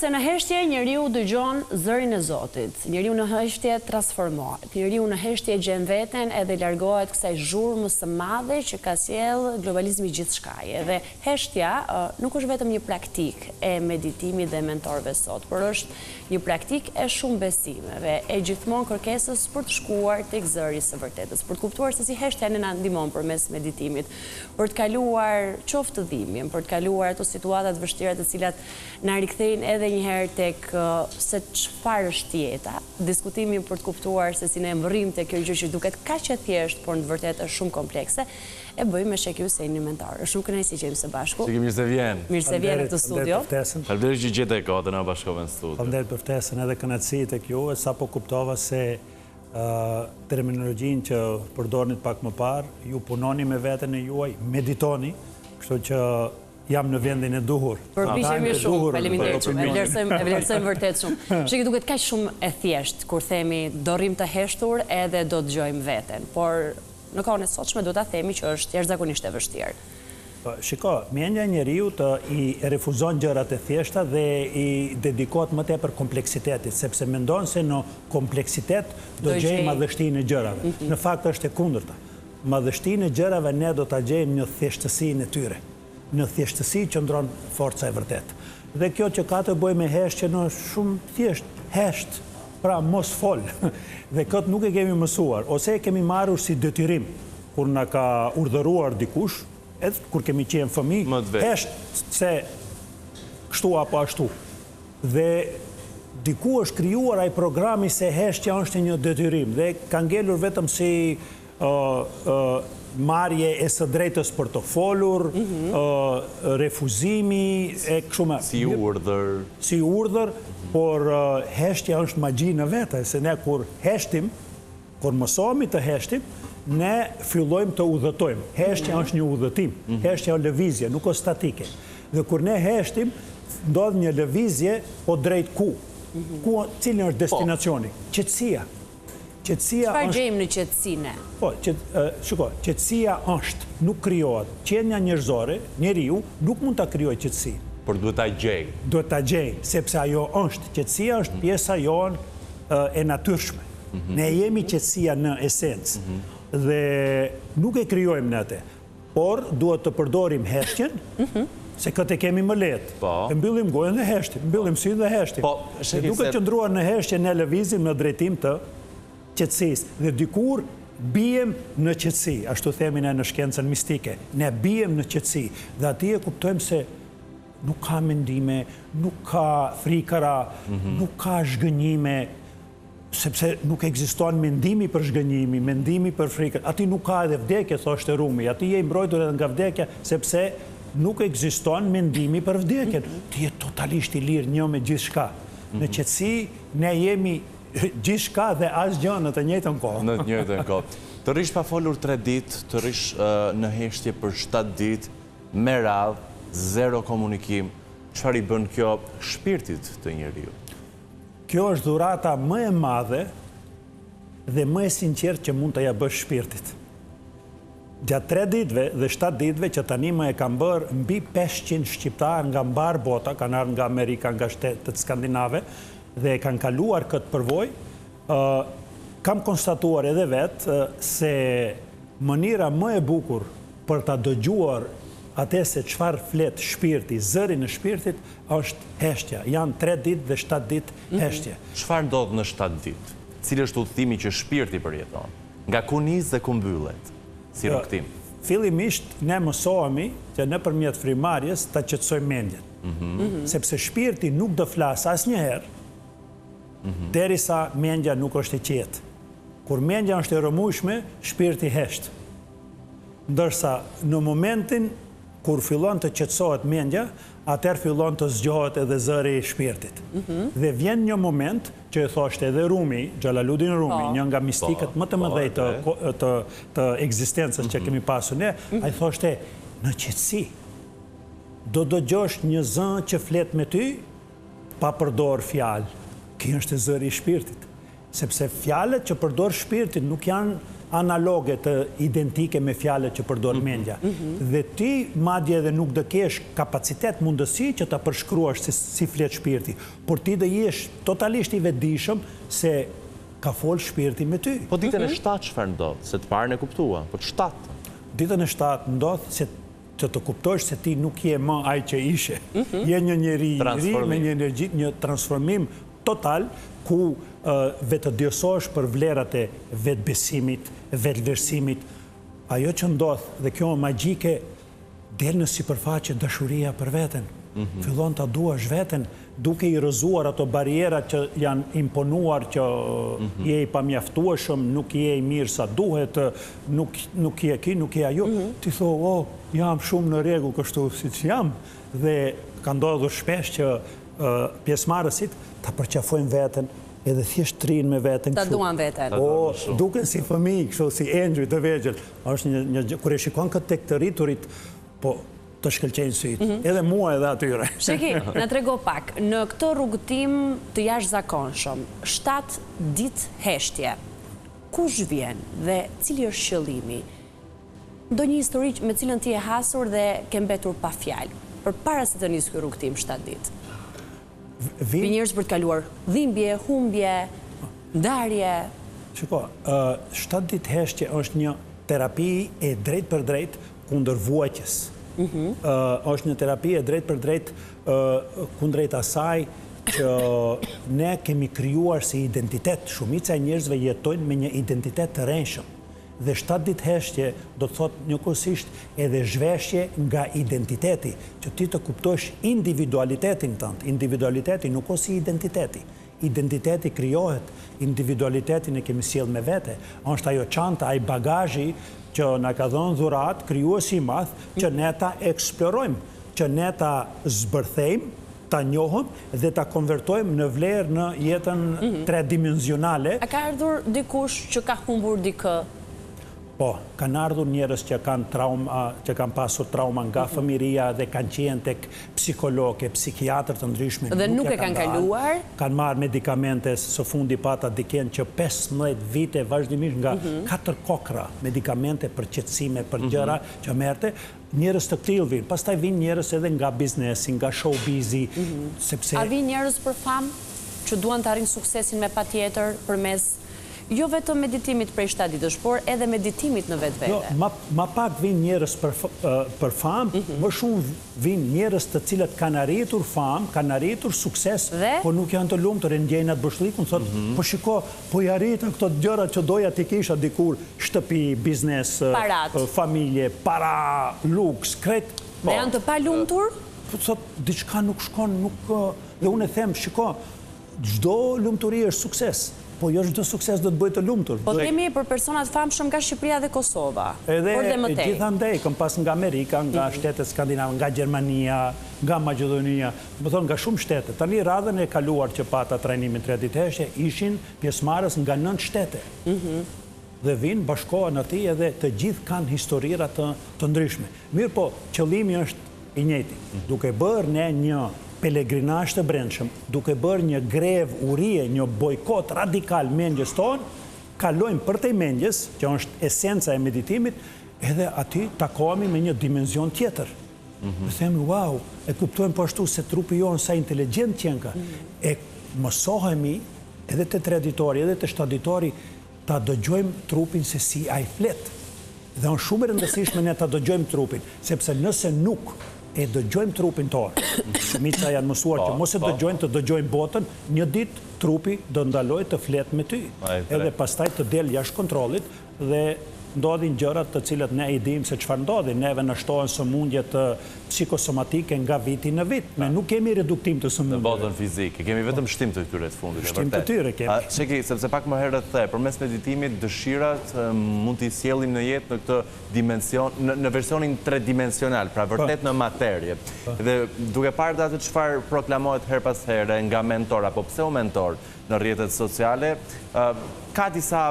se në heshtje njeriu dëgjon zërin e Zotit, njeriu në heshtje transformohet, njeriu në heshtje gjen veten edhe largohet kësaj zhurmës së madhe që ka sjell globalizmi gjithçkaje. Dhe heshtja nuk është vetëm një praktik e meditimit dhe mentorëve sot, por është një praktik e shumë besimeve, e gjithmonë kërkesës për të shkuar tek zëri së vërtetës, për të kuptuar se si heshtja na ndihmon përmes meditimit, për të kaluar qoftë dhimbjen, për të kaluar ato situata të vështira të cilat na rikthejnë edhe një herë tek se çfarë është jeta, diskutimin për të kuptuar se si ne mbërrim te kjo gjë që duket kaq e thjeshtë, por në të vërtetë është shumë komplekse, e bëjmë me Sheikh Husseinin mentor. Është shumë kënaqësi që jemi së bashku. Mirë se vjen. Mirë se vjen në këtë studio. Faleminderit që gjete kohë të na bashkove në studio. Faleminderit për ftesën edhe kënaqësi tek ju, sapo kuptova se terminologjinë që përdornit pak më parë, ju punoni me veten e juaj, meditoni, kështu që jam në vendin e duhur. Përpiqemi shumë, faleminderit shumë. E vlerësojmë vërtet shumë. Shikoj duket kaq shumë e thjeshtë kur themi do rrim të heshtur edhe do dëgjojmë veten, por në kohën e sotshme do ta themi që është jashtëzakonisht e vështirë. Shiko, mendja e njeriut i refuzon gjërat e thjeshta dhe i dedikohet më tepër kompleksitetit, sepse mendon se në kompleksitet do gjejmë madhështinë e gjërave. Në fakt është e kundërta. Madhështinë e gjërave ne do ta gjejmë në thjeshtësinë e tyre. Në thjeshtësi qëndron forca e vërtet. Dhe kjo që ka të bëjë me heshtje në shumë thjesht, hesht, pra mos fol. Dhe këtë nuk e kemi mësuar, ose e kemi marrur si detyrim, kur na ka urdhëruar dikush, edhe kur kemi qenë fëmijë, hesht se kështu apo ashtu. Dhe diku është krijuar ai programi se heshtja është një detyrim dhe ka ngelur vetëm si marrje e së drejtës për të folur, refuzimi e kështu me si urdhër. Si urdhër, por heshtja është magji në vete, se ne kur heshtim, kur mësohemi të heshtim, ne fillojmë të udhëtojmë. Heshtja është një udhëtim, heshtja është lëvizje, nuk është statike. Dhe kur ne heshtim, ndodh një lëvizje, po drejt ku? Cilin është destinacioni? Qetësia. Çfarë gjejmë në qetësinë? Po, shiko, qetësia është, nuk krijohet. Qenia njerëzore, njeriu, nuk mund ta krijojë qetësinë. Por duhet ta gjej. Duhet ta gjej, sepse ajo është. Qetësia është pjesa jonë e natyrshme. Ne jemi qetësia në esencë. Dhe nuk e krijojmë ne atë. Por duhet të përdorim heshtjen, se këtë e kemi më lehtë. E mbyllim gojën dhe heshtim, mbyllim sytë dhe heshtim. Duke qëndruar në heshtje ne lëvizim në drejtim të qetësisë. Dhe dikur bijem në qetësi, ashtu themi ne në shkencën mistike. Ne bijem në qetësi dhe atje kuptojmë se nuk ka mendime, nuk ka frikëra, nuk ka zhgënjime, sepse nuk ekziston mendimi për zhgënjimi, mendimi për frikën. Ati nuk ka edhe vdekje, thoshte Rumi. Ati je i mbrojtur edhe nga vdekja, sepse nuk ekziston mendimi për vdekjen. Ti je totalisht i lirë një me gjithçka. Në qetësi ne jemi gjithçka dhe asgjë në të njëjtën kohë. Në të njëjtën kohë. Të rish pa folur 3 ditë, të rish në heshtje për 7 ditë, me radhë, zero komunikim. Çfarë i bën kjo shpirtit të njeriu? Kjo është dhurata më e madhe dhe më e sinqertë që mund të ja bësh shpirtit. Gjatë 3 ditëve dhe 7 ditëve që tani më e kam bërë mbi 500 shqiptarë nga mbar bota, kanë ardhur nga Amerika, nga shtetet skandinave dhe kanë kaluar këtë përvojë, kam konstatuar edhe vetë se mënyra më e bukur për ta dëgjuar atë se çfarë flet shpirti, zëri në shpirtit, është heshtja. Janë 3 ditë dhe 7 ditë heshtje. Çfarë ndodh në 7 ditë? Cili është udhëtimi që shpirti përjeton? Nga ku nis dhe ku mbyllet? Si rrugtim? Fillimisht ne mësohemi që nëpërmjet frymëmarrjes ta qetësojmë mendjen. Sepse shpirti nuk do flas asnjëherë derisa mendja nuk është e qetë. Kur mendja është e rrëmueshme, shpirti hesht. Ndërsa në momentin kur fillon të qetësohet mendja, atëherë fillon të zgjohet edhe zëri i shpirtit. Dhe vjen një moment që e thoshte edhe Rumi, Xhalaluddin Rumi, një nga mistikët më të mëdhej të ekzistencës që kemi pasur ne, ai thoshte në qetësi do dëgjosh një zë që flet me ty pa përdor fjalë. Ky është zëri i shpirtit. sepse fjalët që përdor shpirti nuk janë analoge të identike me fjalët që përdor mendja. Dhe ti madje edhe nuk do kesh kapacitet, mundësi që ta përshkruash si flet shpirti, por ti do jesh totalisht i vetëdijshëm se ka fol shpirti me ty. Po ditën e 7 çfarë ndodh? Se të parën e kuptua, po të 7. Ditën e 7 ndodh se që të kuptosh se ti nuk je më ai që ishe. Je një njeri i ri me një energji, një transformim total ku vetëdijsohesh për vlerat e vetbesimit, vetëvlerësimit. Ajo që ndodh dhe kjo magjike del në sipërfaqe dashuria për veten. Fillon ta duash veten, duke i rrëzuar ato bariera që janë imponuar që je i pamjaftueshëm, nuk je i mirë sa duhet, nuk je ki, nuk je ajo. Ti thua, jam shumë në rregull kështu siç jam, dhe ka ndodhur shpesh që pjesëmarrësit ta përqafojnë veten, edhe thjesht trinë me veten. Ta duan veten. Duken si fëmijë, kështu si engjëj të vegjël. Është një gjë kur e shikon këtë tek të rriturit, po të shkëlqejnë sytë. Edhe mua edhe atyre. Sheki, na trego pak, në këtë rrugëtim të jashtëzakonshëm, 7 ditë heshtje, kush vjen dhe cili është qëllimi? Ndonjë histori me cilën ti e hasur dhe ke mbetur pa fjalë, përpara se të nisë ky rrugëtim 7 ditë. Vi njerëz për të kaluar dhimbje, humbje, ndarje. Shiko, 7 ditë heshtje është një terapi e drejt për drejt kundër vuajtjes. Është një terapi e drejt për drejt kundrejt asaj që ne kemi krijuar si identitet. Shumica e njerëzve jetojnë me një identitet të rreshëm. Dhe 7 ditë heshtje do të thotë njëkohësisht edhe zhveshje nga identiteti, që ti të kuptosh individualitetin tënd. Individualiteti nuk është si identiteti. Identiteti krijohet, individualitetin e kemi sjell me vete. Është ajo çanta, ai bagazhi që na ka dhënë dhurat, krijuesi i madh, që ne ta eksplorojmë, që ne ta zbërthejmë, ta njohëm dhe ta konvertojmë në vlerë në jetën tredimensionale. A ka ardhur dikush që ka humbur dikë? Po, kanë ardhur njerëz që kanë trauma, që kanë pasur trauma nga fëmiria dhe kanë qenë tek psikologë, psikiatrë të ndryshme. Dhe nuk e kanë kaluar? Kanë marrë medikamente, së fundi pata diken që 15 vite vazhdimisht nga 4 kokra medikamente për qetësime, për gjëra që merrte. Njerëz të tillë vinë, pastaj vinë njerëz edhe nga biznesi, nga showbizi, sepse A vinë njerëz për famë që duan të arrijnë suksesin me patjetër përmes jo vetëm meditimit prej 7 ditësh, por edhe meditimit në vetvete. Jo, ma pak vinë njerëz për famë, më shumë vinë njerëz të cilët kanë arritur famë, kanë arritur sukses, po nuk janë të lumtur, e ndjejnë atë bëshllikun, thotë, po shiko, po i arrita këto gjëra që doja ti kisha dikur, shtëpi, biznes, familje, para, luks, kret. Dhe janë të pa lumtur? Thotë, diçka nuk shkon, dhe unë e them, shiko, çdo lumturi është sukses. Po jo çdo sukses do të bëjë të lumtur. Po themi për personat famshëm nga Shqipëria dhe Kosova. Edhe gjithandej, kam pas nga Amerika, nga shtetet skandinave, nga Gjermania, nga Maqedonia, më thonë nga shumë shtete. Tani radhën e kaluar që pata trajnimin 3 ditë heshtje ishin pjesëmarrës nga 9 shtete. Dhe vinë, bashkohen aty edhe të gjithë kanë historira të ndryshme. Mirë po, qëllimi është i njëjti. Duke bërë ne një pelegrinazh të brendshëm, duke bërë një grev urie, një bojkot radikal mendjes tonë, kalojmë përtej mendjes, që është esenca e meditimit, edhe aty takohemi me një dimension tjetër. Dhe themi, wow, e kuptojmë po ashtu se trupi jonë sa inteligjent qenë ka. E mësohemi edhe të traditori, edhe të shtaditori, ta dëgjojmë trupin se si ai flet. Dhe është shumë e rëndësishme ne ta dëgjojmë trupin, sepse nëse nuk e dëgjojmë trupin tonë. Shumica janë mësuar që mos e dëgjojnë, të dëgjojnë botën, një ditë trupi do ndaloj të flet me ty. Edhe pastaj të del jashtë kontrollit dhe ndodhin gjërat të cilët ne i dim se çfarë ndodhin. Neve na shtohen sëmundjet psikosomatike nga viti në vit. Ne nuk kemi reduktim të sëmundjeve. Në botën fizike, kemi vetëm shtim të këtyre të fundit. Shtim të tyre kemi. Sheki, sepse pak më herët the, përmes meditimit dëshirat mund t'i sjellim në jetë në këtë dimension, në versionin tridimensional, pra vërtet në materje. Dhe duke parë atë çfarë proklamohet her pas here nga mentor apo pseu mentor në rrjetet sociale, ka disa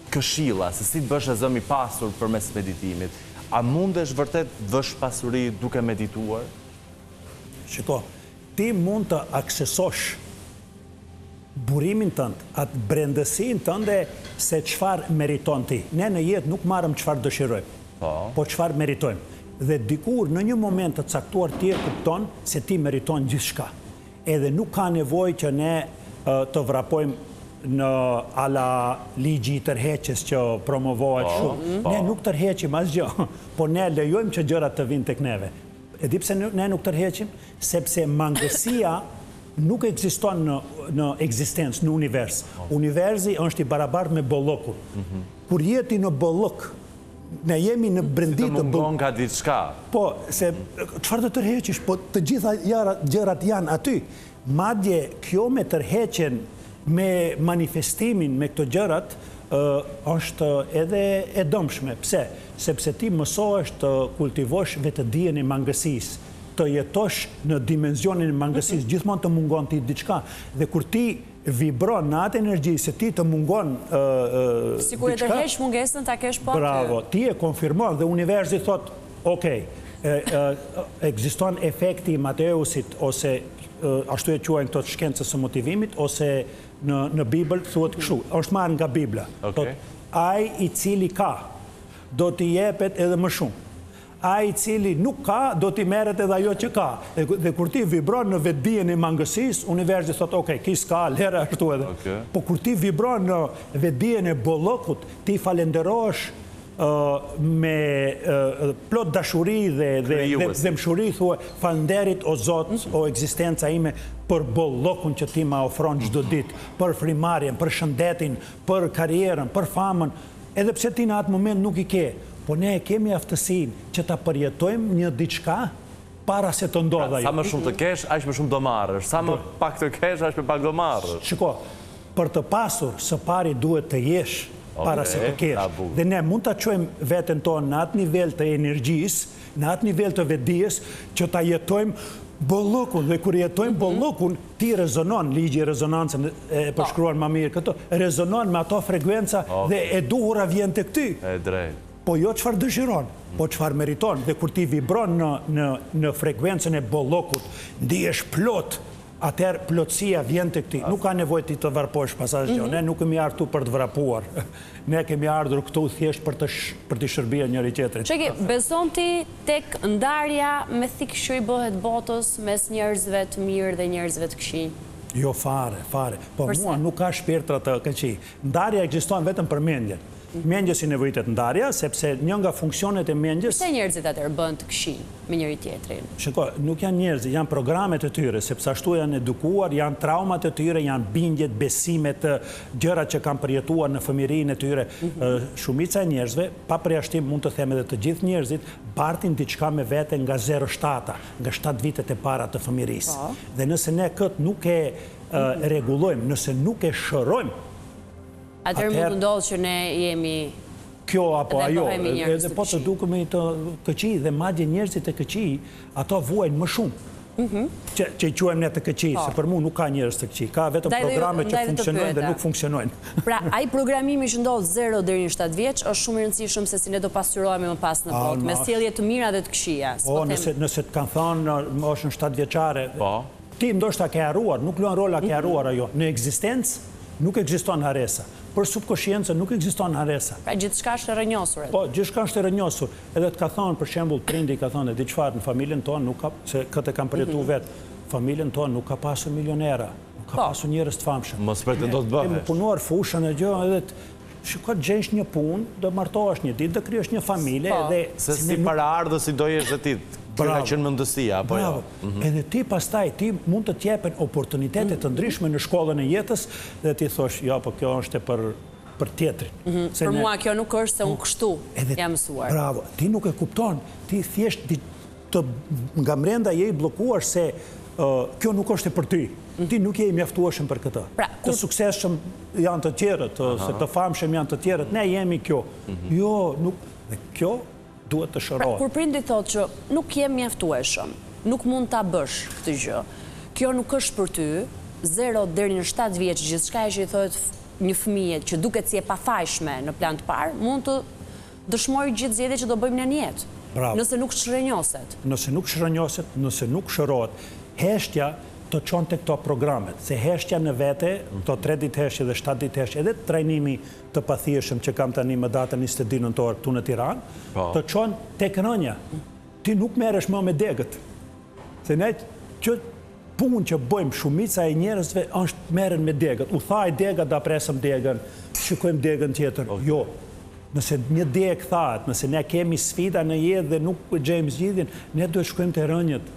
këshilla, se si të bësh e zëm i pasur përmes meditimit. A mundesh vërtet vësh pasuri duke medituar? Shiko, ti mund të aksesosh burimin tënd, atë brendësin tënde se çfarë meriton ti. Ne në jetë nuk marrëm çfarë dëshirojmë, po çfarë meritojmë. Dhe dikur në një moment të caktuar ti e kupton se ti meriton gjithçka. Edhe nuk ka nevojë që ne të vrapojmë në ala ligji i tërheqjes që promovohet shumë. Ne nuk tërheqim asgjë, po ne lejojmë që gjërat të vinë tek neve. E di pse ne nuk tërheqim? Sepse mangësia nuk ekziston në ekzistencë, në univers. Universi është i barabartë me bollokun. Kur jeti në bollok, ne jemi në brendit të mungon ka diçka. Po, se çfarë të tërheqish, po të gjitha gjërat janë aty. Madje kjo me tërheqjen, me manifestimin me këto gjërat, është edhe e dëmshme. Pse? Sepse ti mësohesh të kultivosh vetëdijen e mangësisë, të jetosh në dimenzionin e mangësisë, gjithmonë të mungon ti diçka. Dhe kur ti vibron në atë energji se ti të mungon diçka... Sikur e tërheq mungesën ta kesh po aty. Bravo, ti e konfirmon dhe universi thot, okej, ekziston efekti i Mateusit, ose ashtu e quajnë këto shkencës së motivimit, ose në Bibël thuhet kështu, është marrë nga Bibla. Ai i cili ka, do t'i jepet edhe më shumë. Ai i cili nuk ka, do t'i merret edhe ajo që ka. Dhe kur ti vibron në vetdijen e mangësisë, universi thot, okej, ki s'ka, lera ashtu edhe. Po kur ti vibron në vetdijen e bollokut, ti falenderohesh me plot dashuri dhe mshuri, thua, falënderit o Zot, o ekzistenca ime, për bollokun që ti ma ofron çdo ditë, për frimarjen, për shëndetin, për karrierën, për famën, edhe pse ti në atë moment nuk i ke, po ne e kemi aftësinë që ta përjetojmë një diçka para se të ndodhë ajo. Sa më shumë të kesh, aq më shumë do marrësh. Sa më pak të kesh, aq më pak do marrësh. Shiko, për të pasur, së pari duhet të jesh para se të kesh. Dhe ne mund të quajmë veten tonë në atë nivel të energjisë, në atë nivel të vetdijes, që ta jetojmë bollokun. Dhe kur jetojmë bollokun, ti rezonon, ligji i rezonancën e përshkruan më mirë këto, rezonon me ato frekuenca dhe e duhura vjen tek ty. E drejt. Po jo çfarë dëshiron, po çfarë meriton. Dhe kur ti vibron në frekuencën e bollokut, ndihesh plot, atëherë plotësia vjen tek ti. Nuk ka nevojë ti të varposh pas asgjë. Ne nuk kemi ardhur për të vrapuar. Ne kemi ardhur këtu thjesht për të shërbyer njëri tjetrit. Çeki, beson ti tek ndarja me thikë që i bëhet botës mes njerëzve të mirë dhe njerëzve të këqij? Jo, fare. Po mua nuk ka shpirtra të këqij. Ndarja ekziston vetëm për mendjen. Mendjes i nevojtet ndarja, sepse një nga funksionet e mendjes... Pse njerëzit atër bënd të këqij me njëri tjetrin? Shiko, nuk janë njerëzit, janë programet e tyre, sepse ashtu janë edukuar, janë traumat e tyre, janë bindjet, besimet, gjërat që kanë përjetuar në fëmijërinë e tyre. Shumica e njerëzve, pa përjashtim mund të them edhe të gjithë njerëzit, bartin diçka me vete nga 0-7, nga 7 vitet e para të fëmijërisë. Dhe nëse ne këtë nuk e rregullojmë, nëse nuk e shërojmë, atëherë mund të ndodhë që ne jemi kjo apo ajo, edhe po të dukemi të këqij, dhe madje njerëzit e këqij, ato vuajnë më shumë. Që i quajmë ne të këqij, se për mua nuk ka njerëz të këqij, ka vetëm programe që funksionojnë dhe nuk funksionojnë. Pra, ai programimi që ndodh 0 deri në 7 vjeç është shumë i rëndësishëm se si ne do pasyrohemi më pas në botë, me sjellje të mira dhe të këqija. Po, nëse të kanë thënë moshën 7 vjeçare, ti ndoshta ke harruar, nuk luan rol a ke harruar ajo. Në ekzistencë nuk ekziston haresa. Për subkonsciencën nuk ekziston haresa. Pra gjithçka është e rrënjosur. Po, gjithçka është e rrënjosur. Edhe të ka thonë, për shembull, prindi ka thonë, di çfarë, në familjen tonë nuk ka, se këtë kam përjetuar vetë, familjen tonë nuk ka pasur milionera, nuk ka pasur njerëz të famshëm. Mos pretendo të bëhesh. Kemi punuar fushën e gjë, edhe shiko të gjesh një punë, do martohesh një ditë, do krijosh një familje dhe se si paraardhës i do jesh dhe ti. Kjo ka qenë mendësia apo jo? Edhe ti pastaj ti mund të të jepen oportunitete të ndryshme në shkollën e jetës dhe ti thosh, jo, po kjo është për tjetrin. Për mua kjo nuk është se unë kështu jam mësuar. Bravo, ti nuk e kupton, ti thjesht nga brenda je i bllokuar se kjo nuk është e për ty. Ti nuk je i mjaftueshëm për këtë. Të suksesshëm janë të tjerët, se të famshëm janë të tjerët, ne jemi kjo. Jo, nuk, dhe kjo duhet të shërohet. Kur prindi thotë që nuk jem mjaftueshëm, nuk mund ta bësh këtë gjë, kjo nuk është për ty, 0 deri në 7 vjeç, gjithçka që i thotë një fëmijë që duket si e pafajshme në plan të parë, mund të dëshmojë gjithë zgjedhjet që do bëjmë në jetë. Nëse nuk shërënjoset. Nëse nuk shërënjoset, nëse nuk shërohet, heshtja të qonë të këto programet, se heshtja në vete, të 3 ditë heshtje dhe 7 ditë heshtje, edhe trajnimi të pathjeshëm që kam tani më datën 22 nëntor këtu në Tiranë, të qonë tek rënja. Ti nuk merresh më me degët. Se ne që punë që bëjmë shumica e njerëzve është merren me degët. U thaj degët da presëm degën, shikojmë degën tjetër. Jo. Nëse një degë thahet, nëse ne kemi sfida në jetë dhe nuk gjejmë zgjidhjen, ne duhet shkojmë te rënjët.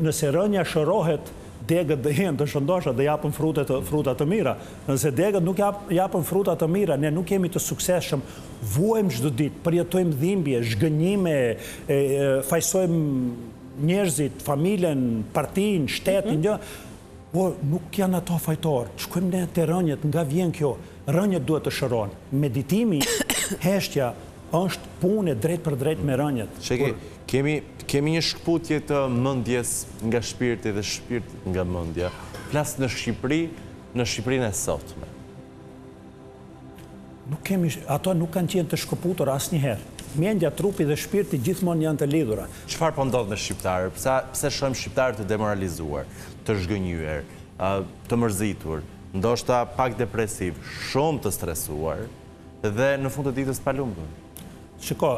Nëse rënja shërohet, degët dhe jenë të shëndosha dhe japën fruta të mira. Nëse degët nuk japën fruta të mira, ne nuk jemi të sukseshëm, vuajmë çdo ditë, përjetojmë dhimbje, zhgënjime, fajsojmë njerëzit, familjen, partinë, shtetin, por nuk janë ato fajtorë. Shkojmë ne te rënjët, nga vjen kjo. Rënjët duhet të shërohen. Meditimi, heshtja, është punë drejt për drejt me rënjët. Sheki, kemi një shkputje të mendjes nga shpirti dhe shpirti nga mendja. Flas në Shqipërinë e sotme. Ato nuk kanë qenë të shkëputur asnjëherë. Mendja, trupi dhe shpirti gjithmonë janë të lidhura. Çfarë po ndodh me shqiptarët? Pse shohim shqiptarët të demoralizuar, të zhgënjyer, të mërzitur, ndoshta pak depresiv, shumë të stresuar dhe në fund të ditës pa lumtur? Shiko,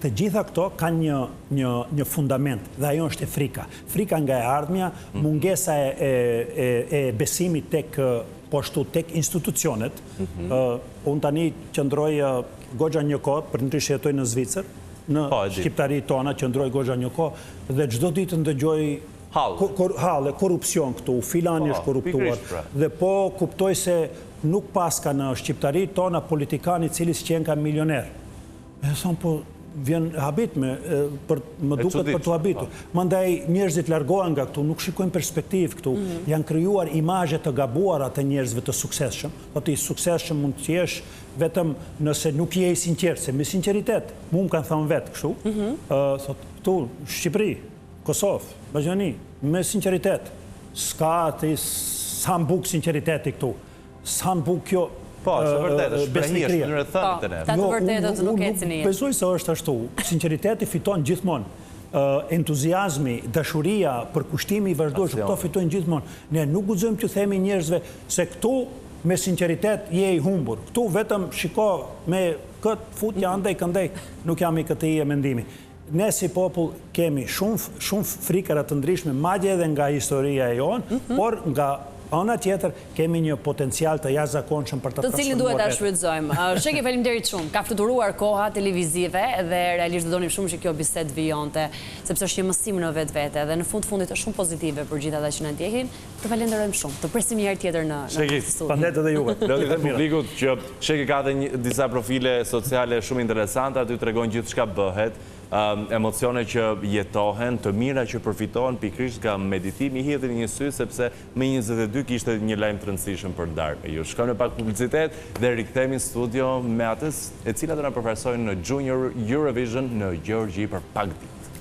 të gjitha këto kanë një fundament, dhe ajo është e frika. Frika nga e ardhmja, mungesa e besimit tek institucionet. Unë tani qëndroj goxha një kohë, për ndryshe jetoj në Zvicër, në shqiptari tona qëndroj goxha një kohë, dhe çdo ditë ndëgjoj halle, korupcion këtu, filani është korruptuar, dhe po kuptoj se nuk paska në shqiptari tona politikani cili s'qen ka milioner. E thonë, po, vjen habit më duket për të habitur. Mandaj njerëzit largohen nga këtu, nuk shikojnë perspektivë këtu, janë krijuar imazhe të gabuara të njerëzve të suksesshëm. Po ti suksesshëm mund të jesh vetëm nëse nuk je i sinqert, se me sinqeritet, mu më kanë thënë vetë kështu, thotë, këtu, Shqipëri, Kosovë, Maqedoni, me sinqeritet, sa mbuk sinqeriteti këtu, sa mbuk kjo. Po, është vërtet, është besnikria. Ta të vërtetët nuk ecën Nuk besoj se është ashtu. Sinqeriteti fiton gjithmonë. Entuziazmi, dashuria, përkushtimi i vazhdueshëm, këto fitojnë gjithmonë. Ne nuk guxojmë të themi njerëzve se këtu me sinqeritet je i humbur. Këtu vetëm shiko me këtë futja andej këndej, nuk jam i këtij mendimi. Ne si popull kemi shumë frikëra të ndryshme, madje edhe nga historia e jonë, por nga ana tjetër kemi një potencial të jashtëzakonshëm për të transformuar. Të cilin duhet ta shfrytëzojmë. Sheki, faleminderit shumë. Ka fluturuar koha televizive dhe realisht do donim shumë që kjo bisedë vijonte, sepse është një mësim në vetvete dhe në fundit është shumë pozitive për gjithë ata që na ndjekin. Të falenderojmë shumë. Të presim një herë tjetër në studio. Falendet edhe juve. Lëri dhe publikut që Sheki ka dhe disa profile sociale shumë interesante, aty tregojnë gjithë çka bëhet. Emocione që jetohen, të mira që përfitohen pikërisht nga meditimi, i hidhin një sy sepse më 22 kishte një lajm të rëndësishëm për ndarë me ju. Shkojmë në pak publicitet dhe rikthehemi në studio me atës e cila do na përfaqësojnë në Junior Eurovision në Gjergji për pak ditë.